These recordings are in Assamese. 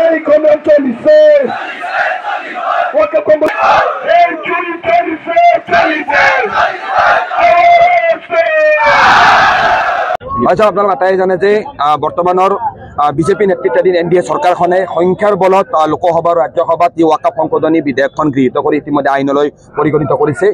এই কমেন্ট চলিছে এই চুরি চলিছে আচ্ছা আপনার আটাই জানে যে বর্তমানের বিজেপি নেতৃত্বাধীন এনডিএ সরকারখনে সংখ্যার বলত লোকসভা রাজ্যসভাত এই ওয়াকাফ সংশোধনী বিধেয়কখন গৃহীত কৰি ইতিমধ্যে আইনলৈ পৰিগণিত কৰিছে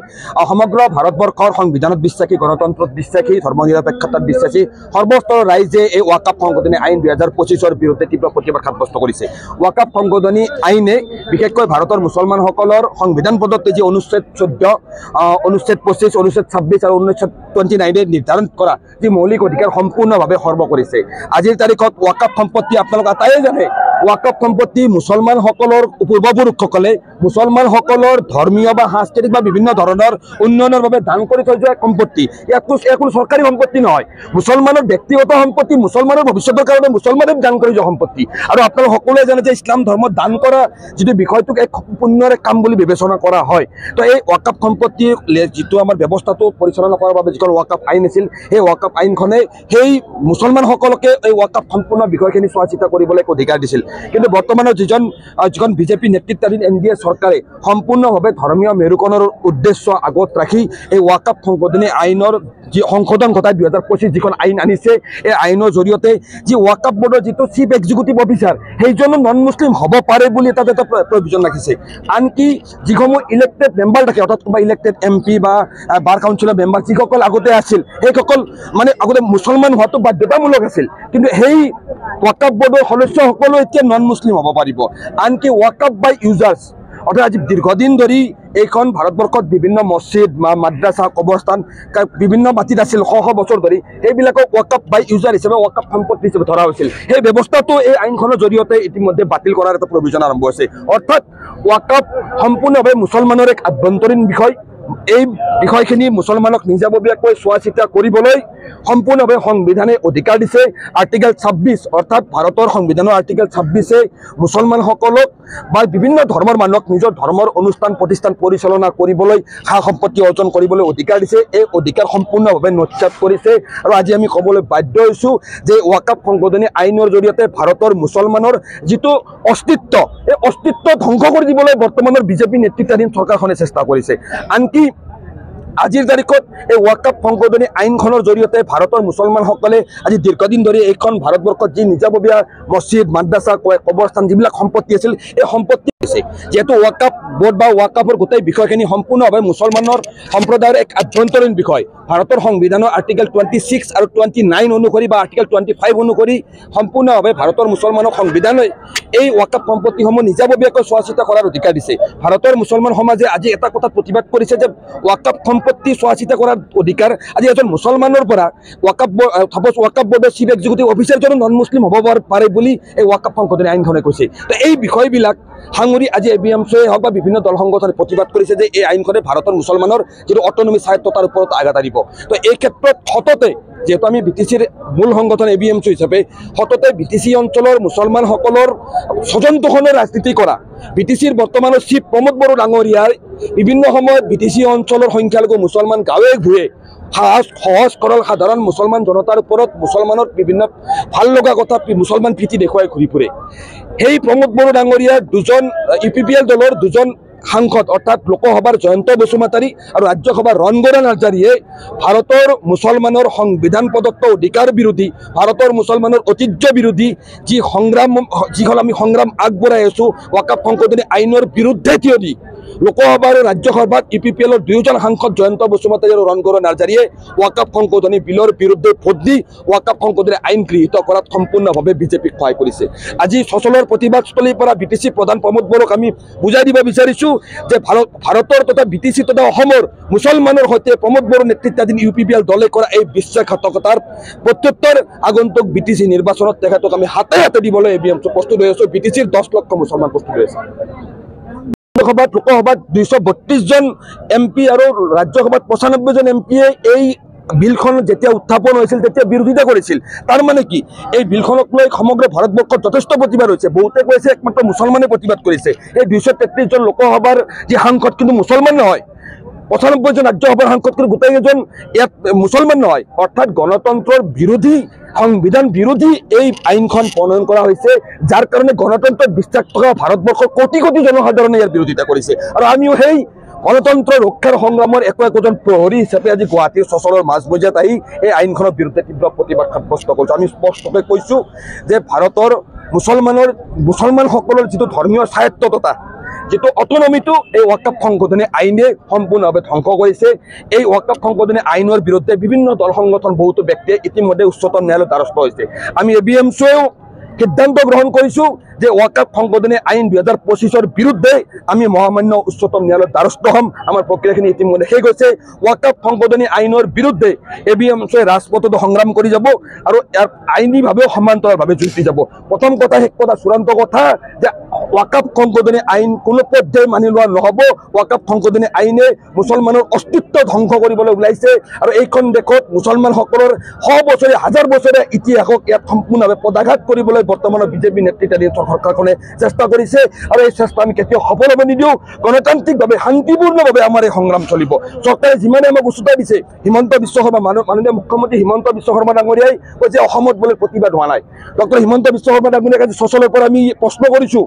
সমগ্ৰ ভাৰতবৰ্ষৰ সংবিধানত বিশ্বাসী গণতন্ত্ৰত বিশ্বাসী ধৰ্মনিৰপেক্ষতাত বিশ্বাসী সৰ্বস্তৰৰ ৰাইজে এই ওয়াকাফ সংশোধনী আইন 2025 বিৰুদ্ধে তীব্ৰ প্ৰতিবাদ সাব্যস্ত কৰিছে ওয়াকাফ সংশোধনী আইনে বিশেষকৈ ভাৰতৰ মুছলমানসকলৰ সংবিধান প্ৰদত্ত যি অনুচ্ছেদ 14 অনুচ্ছেদ 25 অনুচ্ছেদ 26 আৰু অনুচ্ছেদ 29 নিৰ্ধাৰণ কৰা যি মৌলিক অধিকাৰ সম্পূৰ্ণভাৱে খৰ্ব কৰিছে আজিৰ তাৰিখত ওয়াকাফ সম্পত্তি আপোনালোক আটায়ে জানে ওয়াকাফ সম্পত্তি মুছলমানসকলৰ পূৰ্বপুৰুষসকলে মুছলমানসকলৰ ধৰ্মীয় বা সাংস্কৃতিক বা বিভিন্ন ধৰণৰ উন্নয়নৰ বাবে দান কৰি থৈ যোৱা সম্পত্তি ইয়াতো কোনো চৰকাৰী সম্পত্তি নহয় মুছলমানৰ ব্যক্তিগত সম্পত্তি মুছলমানৰ ভৱিষ্যতৰ কাৰণে মুছলমানে দান কৰি যোৱা সম্পত্তি আৰু আপোনালোক সকলোৱে জানে যে ইছলাম ধৰ্মত দান কৰা যিটো বিষয়টোক এক পুণ্যৰ কাম বুলি বিবেচনা কৰা হয় তো এই ওয়াকাফ সম্পত্তি যিটো আমাৰ ব্যৱস্থাটো পৰিচালনা কৰাৰ বাবে যিখন ওয়াকাফ আইন আছিল সেই ওয়াকাফ আইনখনে সেই মুছলমানসকলকে এই ওয়াকাফ সম্পূৰ্ণ বিষয়খিনি চোৱা চিতা কৰিবলৈ অধিকাৰ দিছিল কিন্তু বৰ্তমানৰ যিখন বিজেপি নেতৃত্বাধীন এনডিএ চৰকাৰে সম্পূৰ্ণভাৱে ধৰ্মীয় মেৰুকৰণৰ উদ্দেশ্য আগত ৰাখি এই ওয়াকাফ সংশোধনী আইনৰ যি সংশোধন ঘটাই 2025 যিখন আইন আনিছে এই আইনৰ জৰিয়তে যি ওয়াকাফ বোৰ্ডৰ যিটো চিফ এক্সিকিউটিভ অফিচাৰ সেইজনো নন মুছলিম হ'ব পাৰে বুলি এটা প্ৰভিজন ৰাখিছে আনকি যিসমূহ ইলেক্টেড মেম্বাৰ থাকে অৰ্থাৎ কিবা ইলেক্টেড এমপি বা বাৰ কাউন্সিলৰ মেম্বাৰ যিসকল আগতে আছিল সেইসকল মানে আগতে মুছলমান হোৱাটো বাধ্যতামূলক আছিল কিন্তু সেই ওয়াকাফ বোৰ্ডৰ সদস্যসকলো এতিয়া নন মুছলিম হ'ব পাৰিব আনকি ওয়াকাফ বাই ইউজাৰ্ছ অৰ্থাৎ আজি দীৰ্ঘদিন ধৰি এইখন ভাৰতবৰ্ষত বিভিন্ন মছজিদ মাদ্ৰাছা কবৰস্থান বিভিন্ন মাটিত আছিল শ বছৰ ধৰি সেইবিলাকক ওয়াকাফ বাই ইউজাৰ হিচাপে ওয়াকাফ সম্পত্তি হিচাপে ধৰা হৈছিল সেই ব্যৱস্থাটো এই আইনখনৰ জৰিয়তে ইতিমধ্যে বাতিল কৰাৰ এটা প্ৰভিজন আৰম্ভ হৈছে অৰ্থাৎ ওয়াকাফ সম্পূৰ্ণভাৱে মুছলমানৰ এক আভ্যন্তৰীণ বিষয় এই বিষয়খিনি মুছলমানক নিজাববীয়াকৈ চোৱা চিতা কৰিবলৈ সম্পূৰ্ণভাৱে সংবিধানে অধিকাৰ দিছে আৰ্টিকেল 26 অৰ্থাৎ ভাৰতৰ সংবিধানৰ আৰ্টিকেল 26 মুছলমানসকলক বা বিভিন্ন ধৰ্মৰ মানুহক নিজৰ ধৰ্মৰ অনুষ্ঠান প্ৰতিষ্ঠান পৰিচালনা কৰিবলৈ সা সম্পত্তি অৰ্জন কৰিবলৈ অধিকাৰ দিছে এই অধিকাৰ সম্পূৰ্ণভাৱে নস্যাৎ কৰিছে আৰু আজি আমি ক'বলৈ বাধ্য হৈছোঁ যে ওয়াকাফ সংশোধনী আইনৰ জৰিয়তে ভাৰতৰ মুছলমানৰ যিটো অস্তিত্ব এই অস্তিত্ব ধ্বংস কৰি দিবলৈ বৰ্তমানৰ বিজেপি নেতৃত্বাধীন চৰকাৰখনে চেষ্টা কৰিছে আনকি আজিৰ তাৰিখত এই ওয়াকাফ সংশোধনী আইনখনৰ জৰিয়তে ভাৰতৰ মুছলমানসকলে আজি দীৰ্ঘদিন ধৰি এইখন ভাৰতবৰ্ষত যি নিজাববীয়া মছজিদ মাদ্ৰাছা কবৰস্থান যিবিলাক সম্পত্তি আছিল এই সম্পত্তি যেহেতু ওয়াকাফ বোৰ্ড বা ওয়াকাফৰ গোটেই বিষয়খিনি সম্পূৰ্ণভাৱে মুছলমানৰ সম্প্ৰদায়ৰ এক আভ্যন্তৰীণ বিষয় ভাৰতৰ সংবিধানৰ আৰ্টিকেল 26 আৰু 29 অনুসৰি বা আৰ্টিকেল 25 অনুসৰি সম্পূৰ্ণভাৱে ভাৰতৰ মুছলমানক সংবিধানে এই ওয়াকাফ সম্পত্তিসমূহ নিজাববীয়াকৈ চোৱা চিতা কৰাৰ অধিকাৰ দিছে ভাৰতৰ মুছলমান সমাজে আজি এটা কথা প্ৰতিবাদ কৰিছে যে ওয়াকাফ সম্পত্তি চোৱা চিতা কৰাৰ অধিকাৰ আজি এজন মুছলমানৰ পৰা ওয়াকাফ বোৰ্ডৰ চিফ এক্সিকিউটিভ অফিচাৰজনো নন মুছলিম হ'ব পাৰে বুলি এই ওয়াকাফ সংশোধনী আইনখনে কৈছে তো এই বিষয়বিলাক সাঙুৰি আজি এবিএমচিয়ে হওক বা বিভিন্ন দল সংগঠনে প্ৰতিবাদ কৰিছে যে এই আইনখনে ভাৰতৰ মুছলমানৰ যিটো অটনমি স্বায়ত্ততাৰ ওপৰত আঘাত আনিব তো এই ক্ষেত্ৰত সততে যেহেতু আমি বিটিচিৰ মূল সংগঠন এবিএমচি হিচাপে সততে বিটিচি অঞ্চলৰ মুছলমানসকলৰ স্বজন তোষণৰ ৰাজনীতি কৰা বিটিচিৰ বৰ্তমানৰ চিফ প্ৰমোদ বড়ো ডাঙৰীয়াই বিভিন্ন সময়ত বিটিচি অঞ্চলৰ সংখ্যালঘু মুছলমান গাঁৱে ভূঞে সহজ সৰল সাধাৰণ মুছলমান জনতাৰ ওপৰত মুছলমানৰ বিভিন্ন ভাল লগা কথা মুছলমান প্ৰীতি দেখুৱাই ঘূৰি ফুৰে সেই প্ৰমোদ বড়ো ডাঙৰীয়াৰ দুজন ইউপিপিএল দলৰ দুজন সাংসদ অৰ্থাৎ লোকসভাৰ জয়ন্ত বসুমতাৰী আৰু ৰাজ্যসভাৰ ৰণগৌৰা নাৰ্জাৰীয়ে ভাৰতৰ মুছলমানৰ সংবিধান প্ৰদত্ত অধিকাৰ বিৰোধী ভাৰতৰ মুছলমানৰ ঐতিহ্য বিৰোধী যিখন আমি সংগ্ৰাম আগবঢ়াই আছোঁ ওয়াকাফ সংশোধনী আইনৰ বিৰুদ্ধে থিয় দি লোকসভা আৰু ৰাজ্যসভাত ইউপিপিএলৰ দুয়োজন সাংসদ জয়ন্ত বসুমতাৰী আৰু ৰণগৌৰা নাৰ্জাৰীয়ে ওয়াকাফ সংশোধনী বিলৰ বিৰুদ্ধে ভোট দি ওয়াকাফ সংশোধনী আইন গৃহীত কৰাত সম্পূৰ্ণভাৱে বিজেপিক সহায় কৰিছে আজি সচলৰ প্ৰতিবাদস্থলীৰ পৰা বিটিচি প্ৰধান প্ৰমোদ বড়োক আমি বুজাই দিব বিচাৰিছোঁ যে ভাৰতৰ তথা বিটিচি তথা অসমৰ মুছলমানৰ সৈতে প্ৰমোদ বড়ো নেতৃত্বাধীন ইউপিপিএল দলে কৰা এই বিশ্বাসঘাতকতাৰ প্ৰত্যুত্তৰ আগন্তুক বিটিচি নিৰ্বাচনত তেখেতক আমি হাতে হাতে দিবলৈ এবিএমচি প্ৰস্তুত হৈ আছোঁ বিটিচিৰ 10 লক্ষ মুছলমান প্ৰস্তুত হৈ আছে লোকসভাত 232 জন এমপি আৰু ৰাজ্যসভাত 95 জন এমপিয়ে এই বিলখন যেতিয়া উত্থাপন হৈছিল তেতিয়া বিৰোধিতা কৰিছিল তাৰ মানে কি এই বিলখনক লৈ সমগ্ৰ ভাৰতবৰ্ষত যথেষ্ট প্ৰতিবাদ হৈছে বহুতে কৈছে একমাত্ৰ মুছলমানে প্ৰতিবাদ কৰিছে এই 233 জন লোকসভাৰ যি সাংসদ কিন্তু মুছলমান নহয় 95 জন ৰাজ্যসভাৰ সাংসদৰ গোটেইজন ইয়াত মুছলমান নহয়, অৰ্থাৎ গণতন্ত্ৰৰ বিৰোধী সংবিধান বিৰোধী এই আইনখন প্ৰণয়ন কৰা হৈছে, যাৰ কাৰণে গণতন্ত্ৰত বিশ্বাস থকা ভাৰতবৰ্ষৰ কোটি কোটি জনসাধাৰণে ইয়াৰ বিৰোধিতা কৰিছে। আৰু আমিও সেই গণতন্ত্ৰ ৰক্ষাৰ সংগ্ৰামৰ একোজন প্ৰহৰী হিচাপে আজি গুৱাহাটীৰ চচলৰ মাজমজিয়াত আহি এই আইনখনৰ বিৰুদ্ধে তীব্ৰ প্ৰতিবাদ সাব্যস্ত কৰিছোঁ। আমি স্পষ্টকৈ কৈছোঁ যে ভাৰতৰ মুছলমানসকলৰ যিটো ধৰ্মীয় স্বায়ত্ততা, যিটো অটনমিটো এই ৱাকাফ সংশোধনী আইনে সম্পূৰ্ণভাৱে ধ্বংস কৰিছে। এই ৱাকাফ সংশোধনী আইনৰ বিৰুদ্ধে বিভিন্ন দল সংগঠন বহুতো ব্যক্তিয়ে ইতিমধ্যে উচ্চতম ন্যায়ালয়ৰ দ্বাৰস্থ হৈছে। আমি ABMCয়েও সিদ্ধান্ত গ্ৰহণ কৰিছোঁ যে ৱাকাফ সংশোধনী আইন 2025ৰ বিৰুদ্ধে আমি মহামান্য উচ্চতম ন্যায়ালয়ৰ দ্বাৰস্থ হ'ম। আমাৰ প্ৰক্ৰিয়াখিনি ইতিমধ্যে শেষ হৈছে। ৱাকাফ সংশোধনী আইনৰ বিৰুদ্ধে ABMCয়ে ৰাজপথত সংগ্ৰাম কৰি যাব আৰু ইয়াৰ আইনীভাৱেও সমান্তৰালভাৱে যুঁজি যাব। প্ৰথম কথা, শেষ কথা, চূড়ান্ত কথা যে ৱাকাফ সংশোধনী আইন কোনো পৰ্যায়ে মানি লোৱা নহ'ব। ৱাকাফ সংশোধনী আইনে মুছলমানৰ অস্তিত্ব ধ্বংস কৰিবলৈ ওলাইছে আৰু এইখন দেশত মুছলমানসকলৰ বছৰীয়া হাজাৰ বছৰীয়া ইতিহাসক ইয়াত সম্পূৰ্ণভাৱে পদাঘাত কৰিবলৈ বৰ্তমানৰ বিজেপি নেতৃত্বাধীন চৰকাৰখনে চেষ্টা কৰিছে আৰু এই চেষ্টা আমি কেতিয়াও সফল হ'ব নিদিওঁ। গণতান্ত্ৰিকভাৱে শান্তিপূৰ্ণভাৱে আমাৰ এই সংগ্ৰাম চলিব। চৰকাৰে যিমানে আমাক উচ্চতা দিছে, হিমন্ত বিশ্ব শৰ্মা মাননীয় মুখ্যমন্ত্ৰী হিমন্ত বিশ্ব শৰ্মা ডাঙৰীয়াই কৈছে অসমত বোলে প্ৰতিবাদ হোৱা নাই। ডক্টৰ হিমন্ত বিশ্ব শৰ্মা ডাঙৰীয়াক আজি চচলৰ পৰা আমি প্ৰশ্ন কৰিছোঁ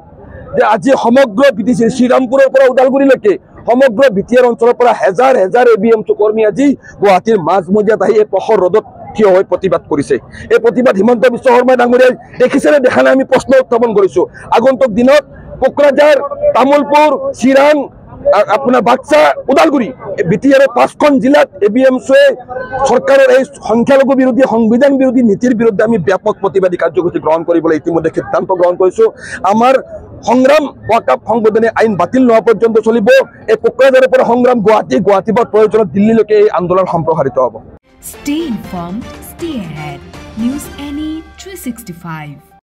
যে আজি সমগ্ৰ BTC শ্ৰীৰামপুৰৰ পৰা ওদালগুৰিলৈকে সমগ্ৰ BTR অঞ্চলৰ পৰা হেজাৰ হেজাৰ ABMC কৰ্মী আজি গুৱাহাটীৰ মাজমজিয়াত আহি এই প্ৰখৰ ৰ'দত থিয় হৈ প্ৰতিবাদ কৰিছে। এই প্ৰতিবাদ হিমন্ত বিশ্ব শৰ্মা ডাঙৰীয়াই দেখিছেনে দেখা নাই আমি প্ৰশ্ন উত্থাপন কৰিছোঁ। আগন্তুক দিনত কোকৰাঝাৰ, তামুলপুৰ, চিৰাং, আপোনাৰ বাক্সা, ওদালগুৰি, BTR 5খন জিলাত ABMCয়ে চৰকাৰৰ এই সংখ্যালঘু বিৰোধী সংবিধান বিৰোধী নীতিৰ বিৰুদ্ধে আমি ব্যাপক প্ৰতিবাদী কাৰ্যসূচী গ্ৰহণ কৰিবলৈ ইতিমধ্যে সিদ্ধান্ত গ্ৰহণ কৰিছোঁ। আমাৰ সংগ্ৰাম ৱাকাফ সংশোধনী আইন বাতিল নোহোৱা পৰ্যন্ত চলিব। এই কোকৰাঝাৰৰ পৰা সংগ্ৰাম গুৱাহাটীৰ পৰা প্ৰয়োজনত দিল্লীলৈকে এই আন্দোলন সম্প্ৰসাৰিত হ'ব। Stay informed, stay ahead. News NE 365.